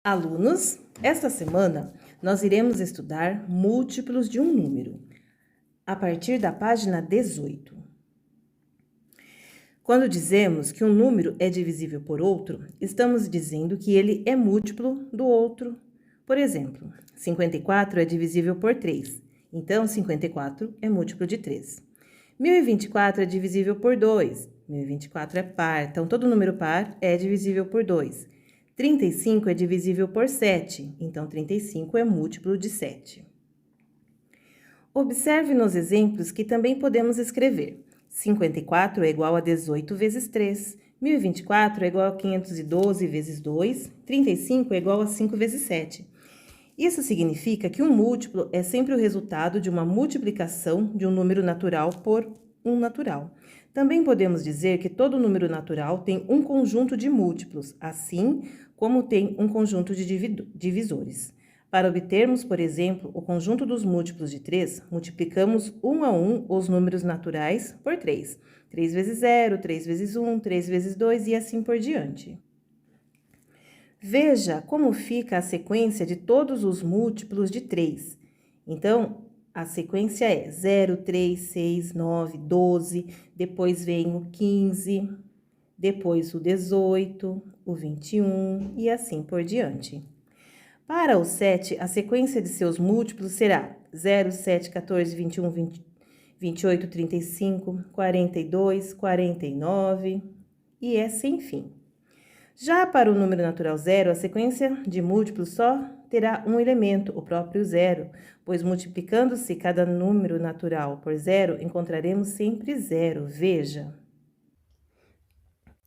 Alunos, esta semana nós iremos estudar múltiplos de um número, a partir da página 18. Quando dizemos que um número é divisível por outro, estamos dizendo que ele é múltiplo do outro. Por exemplo, 54 é divisível por 3, então 54 é múltiplo de 3. 1024 é divisível por 2, 1024 é par, então todo número par é divisível por 2. 35 é divisível por 7, então 35 é múltiplo de 7. Observe nos exemplos que também podemos escrever. 54 é igual a 18 vezes 3, 1024 é igual a 512 vezes 2, 35 é igual a 5 vezes 7. Isso significa que um múltiplo é sempre o resultado de uma multiplicação de um número natural por um natural. Também podemos dizer que todo número natural tem um conjunto de múltiplos, assim como tem um conjunto de divisores. Para obtermos, por exemplo, o conjunto dos múltiplos de 3, multiplicamos um a um os números naturais por 3. 3 vezes 0, 3 vezes 1, 3 vezes 2 e assim por diante. Veja como fica a sequência de todos os múltiplos de 3. Então, a sequência é 0, 3, 6, 9, 12, depois vem o 15, depois o 18, o 21 e assim por diante. Para o 7, a sequência de seus múltiplos será 0, 7, 14, 21, 28, 35, 42, 49 e é sem fim. Já para o número natural 0, a sequência de múltiplos só terá um elemento, o próprio 0, pois multiplicando-se cada número natural por 0, encontraremos sempre 0, veja.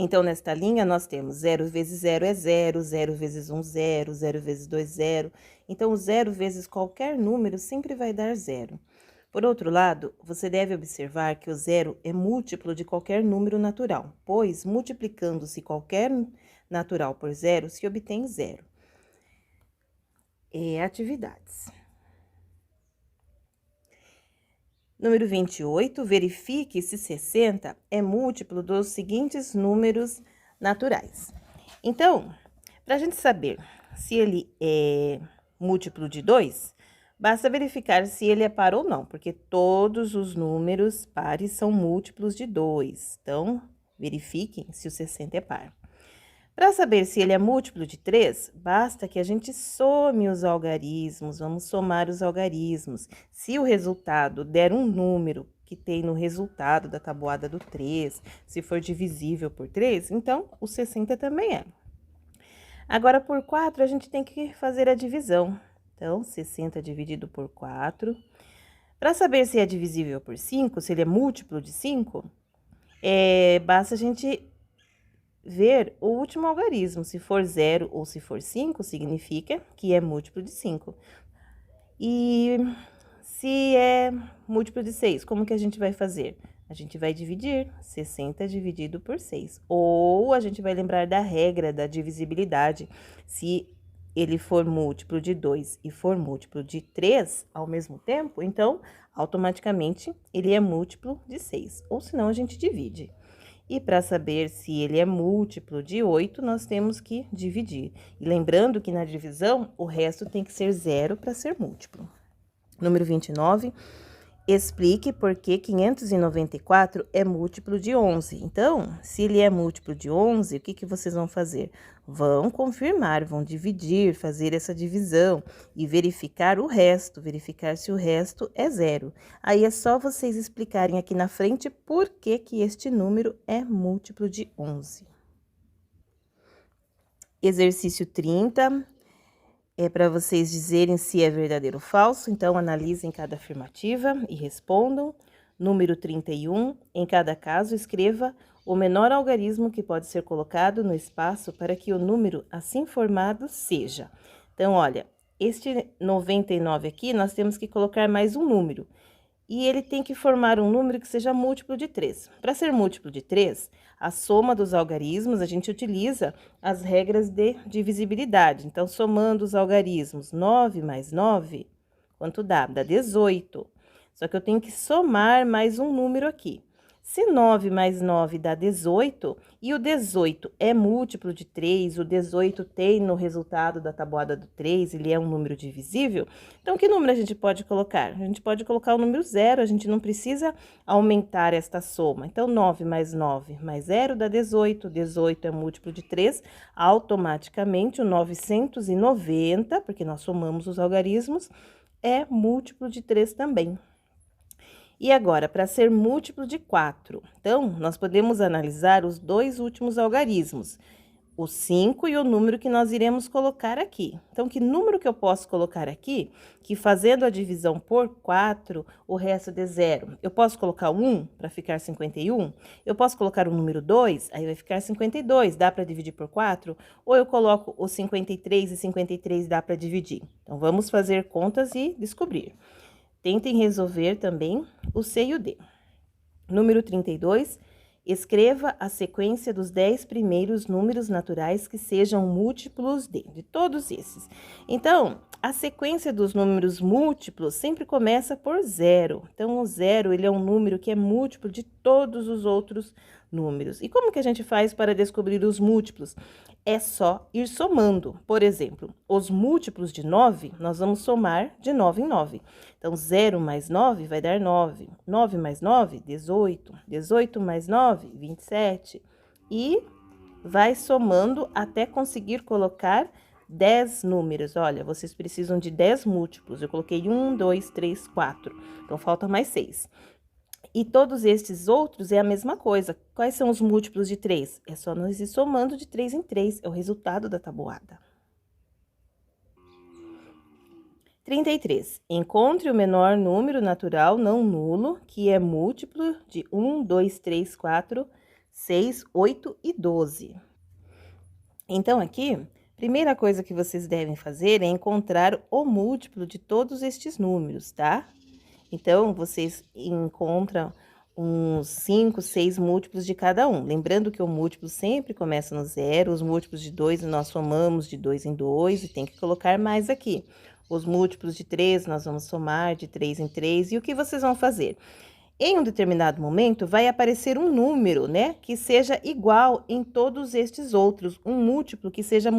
Então, nesta linha, nós temos 0 vezes 0 é 0, 0 vezes 1, 0, 0 vezes 2, 0. Então, o 0 vezes qualquer número sempre vai dar 0. Por outro lado, você deve observar que o 0 é múltiplo de qualquer número natural, pois, multiplicando-se qualquer natural por 0, se obtém 0. Atividades. Número 28, verifique se 60 é múltiplo dos seguintes números naturais. Então, para a gente saber se ele é múltiplo de 2, basta verificar se ele é par ou não, porque todos os números pares são múltiplos de 2. Então, verifiquem se o 60 é par. Para saber se ele é múltiplo de 3, basta que a gente some os algarismos, vamos somar os algarismos. Se o resultado der um número que tem no resultado da tabuada do 3, se for divisível por 3, então o 60 também é. Agora, por 4, a gente tem que fazer a divisão. Então, 60 dividido por 4. Para saber se é divisível por 5, se ele é múltiplo de 5, basta a gente ver o último algarismo. Se for 0 ou se for 5, significa que é múltiplo de 5. E se é múltiplo de 6, como que a gente vai fazer? A gente vai dividir 60 dividido por 6. Ou a gente vai lembrar da regra da divisibilidade. Se ele for múltiplo de 2 e for múltiplo de 3 ao mesmo tempo, então, automaticamente, ele é múltiplo de 6. Ou senão, a gente divide. E para saber se ele é múltiplo de 8, nós temos que dividir. E lembrando que na divisão, o resto tem que ser 0 para ser múltiplo. Número 29, explique por que 594 é múltiplo de 11. Então, se ele é múltiplo de 11, o que vocês vão fazer? Vão confirmar, vão dividir, fazer essa divisão e verificar o resto, verificar se o resto é 0. Aí é só vocês explicarem aqui na frente por que este número é múltiplo de 11. Exercício 30. É para vocês dizerem se é verdadeiro ou falso, então analisem cada afirmativa e respondam. Número 31, em cada caso, escreva o menor algarismo que pode ser colocado no espaço para que o número assim formado seja. Então, olha, este 99 aqui, nós temos que colocar mais um número. E ele tem que formar um número que seja múltiplo de 3. Para ser múltiplo de 3, a soma dos algarismos, a gente utiliza as regras de divisibilidade. Então, somando os algarismos, 9 mais 9, quanto dá? Dá 18. Só que eu tenho que somar mais um número aqui. Se 9 mais 9 dá 18, e o 18 é múltiplo de 3, o 18 tem no resultado da tabuada do 3, ele é um número divisível, então que número a gente pode colocar? A gente pode colocar o número 0, a gente não precisa aumentar esta soma. Então, 9 mais 9 mais 0 dá 18, 18 é múltiplo de 3, automaticamente o 990, porque nós somamos os algarismos, é múltiplo de 3 também. E agora, para ser múltiplo de 4, então, nós podemos analisar os dois últimos algarismos, o 5 e o número que nós iremos colocar aqui. Então, que número que eu posso colocar aqui, que fazendo a divisão por 4, o resto dê 0? Eu posso colocar o 1 para ficar 51? Eu posso colocar o número 2, aí vai ficar 52, dá para dividir por 4? Ou eu coloco o 53 e 53 dá para dividir? Então, vamos fazer contas e descobrir. Tentem resolver também o C e o D. Número 32, escreva a sequência dos 10 primeiros números naturais que sejam múltiplos de todos esses. Então, a sequência dos números múltiplos sempre começa por 0. Então, o 0, ele é um número que é múltiplo de todos os outros números. E como que a gente faz para descobrir os múltiplos? É só ir somando. Por exemplo, os múltiplos de 9, nós vamos somar de 9 em 9. Então, 0 mais 9 vai dar 9. 9 mais 9, 18. 18 mais 9, 27. E vai somando até conseguir colocar 10 números. Olha, vocês precisam de 10 múltiplos. Eu coloquei 1, 2, 3, 4. Então, falta mais 6. E todos estes outros é a mesma coisa. Quais são os múltiplos de 3? É só nós ir somando de 3 em 3, é o resultado da tabuada. 33. Encontre o menor número natural não nulo, que é múltiplo de 1, 2, 3, 4, 6, 8 e 12. Então, aqui, primeira coisa que vocês devem fazer é encontrar o múltiplo de todos estes números, tá? Então, vocês encontram uns 5, 6 múltiplos de cada um. Lembrando que o múltiplo sempre começa no 0, os múltiplos de 2 nós somamos de 2 em 2 e tem que colocar mais aqui. Os múltiplos de 3 nós vamos somar de 3 em 3. E o que vocês vão fazer? Em um determinado momento, vai aparecer um número, né, que seja igual em todos estes outros, um múltiplo que seja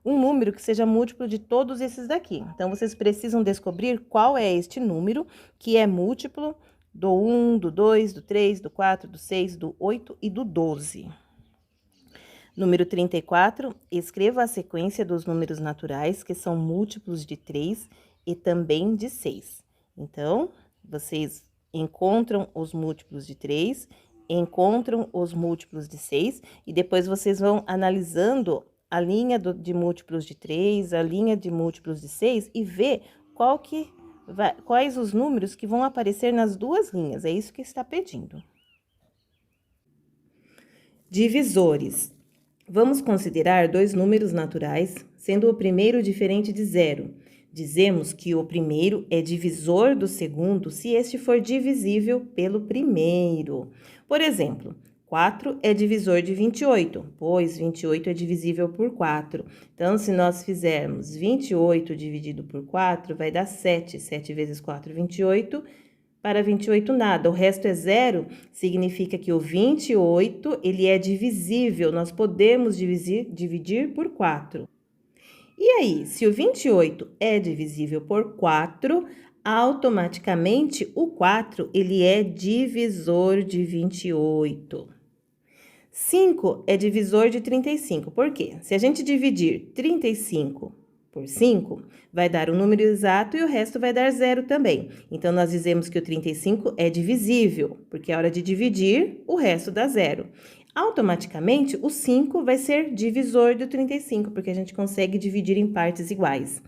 um número que seja múltiplo de todos esses daqui. Então, vocês precisam descobrir qual é este número que é múltiplo do 1, do 2, do 3, do 4, do 6, do 8 e do 12. Número 34, escreva a sequência dos números naturais que são múltiplos de 3 e também de 6. Então, vocês encontram os múltiplos de 3, encontram os múltiplos de 6 e depois vocês vão analisando a linha de múltiplos de 3, a linha de múltiplos de 6 e ver quais os números que vão aparecer nas duas linhas. É isso que está pedindo. Divisores. Vamos considerar dois números naturais, sendo o primeiro diferente de 0. Dizemos que o primeiro é divisor do segundo se este for divisível pelo primeiro. Por exemplo, 4 é divisor de 28, pois 28 é divisível por 4. Então, se nós fizermos 28 dividido por 4, vai dar 7. 7 vezes 4, 28. Para 28, nada. O resto é 0, significa que o 28, ele é divisível. Nós podemos dividir por 4. E aí, se o 28 é divisível por 4, automaticamente o 4, ele é divisor de 28. 5 é divisor de 35. Por quê? Se a gente dividir 35 por 5, vai dar o número exato e o resto vai dar 0 também. Então, nós dizemos que o 35 é divisível, porque a hora de dividir, o resto dá 0. Automaticamente, o 5 vai ser divisor do 35, porque a gente consegue dividir em partes iguais.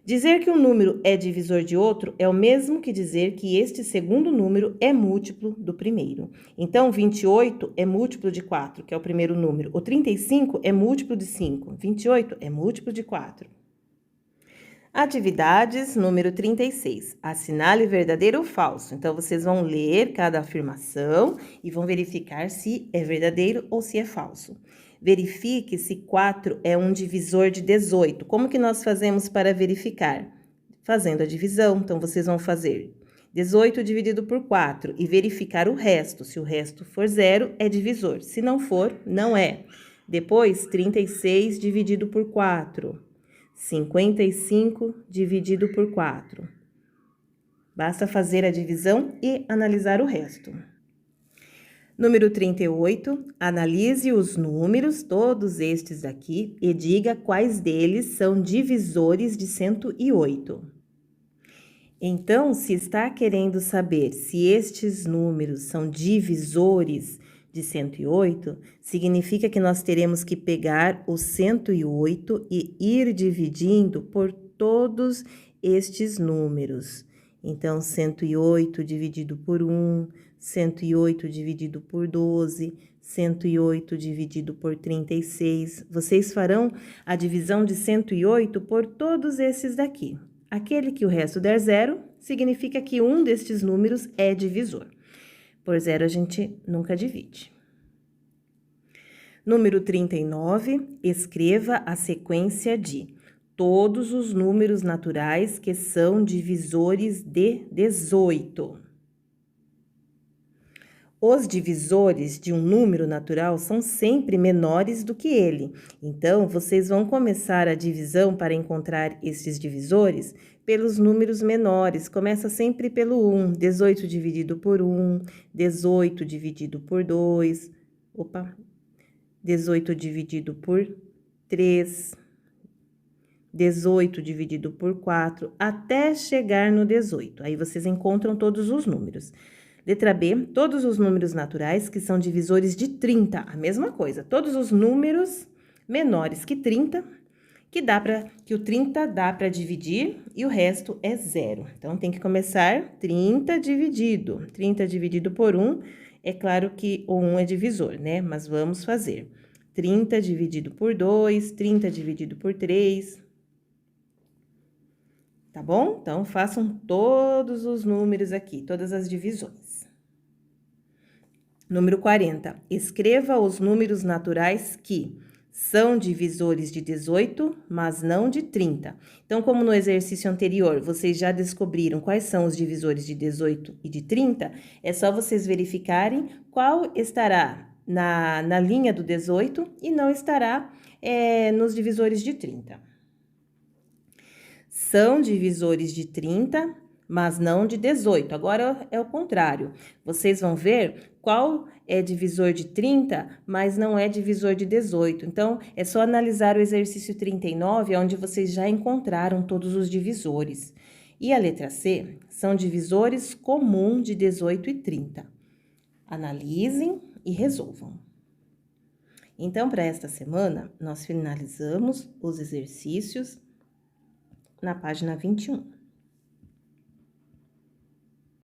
Dizer que um número é divisor de outro é o mesmo que dizer que este segundo número é múltiplo do primeiro. Então, 28 é múltiplo de 4, que é o primeiro número. O 35 é múltiplo de 5. 28 é múltiplo de 4. Atividades número 36. Assinale verdadeiro ou falso. Então, vocês vão ler cada afirmação e vão verificar se é verdadeiro ou se é falso. Verifique se 4 é um divisor de 18. Como que nós fazemos para verificar? Fazendo a divisão. Então, vocês vão fazer 18 dividido por 4 e verificar o resto. Se o resto for 0, é divisor. Se não for, não é. Depois, 36 dividido por 4. 55 dividido por 4. Basta fazer a divisão e analisar o resto. Número 38, analise os números, todos estes daqui, e diga quais deles são divisores de 108. Então, se está querendo saber se estes números são divisores de 108, significa que nós teremos que pegar o 108 e ir dividindo por todos estes números. Então, 108 dividido por 1, 108 dividido por 12, 108 dividido por 36. Vocês farão a divisão de 108 por todos esses daqui. Aquele que o resto der 0, significa que um destes números é divisor. Por 0, a gente nunca divide. Número 39, escreva a sequência de todos os números naturais que são divisores de 18. Os divisores de um número natural são sempre menores do que ele. Então, vocês vão começar a divisão para encontrar estes divisores pelos números menores. Começa sempre pelo 1, 18 dividido por 1, 18 dividido por 2, 18 dividido por 3, 18 dividido por 4, até chegar no 18. Aí, vocês encontram todos os números. Letra B, todos os números naturais que são divisores de 30, a mesma coisa. Todos os números menores que 30, que o 30 dá para dividir e o resto é 0. Então, tem que começar 30 dividido. 30 dividido por 1, é claro que o 1 é divisor, né? Mas vamos fazer 30 dividido por 2, 30 dividido por 3... Tá bom? Então, façam todos os números aqui, todas as divisões. Número 40. Escreva os números naturais que são divisores de 18, mas não de 30. Então, como no exercício anterior, vocês já descobriram quais são os divisores de 18 e de 30, é só vocês verificarem qual estará na linha do 18 e não estará nos divisores de 30. São divisores de 30, mas não de 18. Agora é o contrário. Vocês vão ver qual é divisor de 30, mas não é divisor de 18. Então, é só analisar o exercício 39, onde vocês já encontraram todos os divisores. E a letra C são divisores comuns de 18 e 30. Analisem e resolvam. Então, para esta semana, nós finalizamos os exercícios na página 21.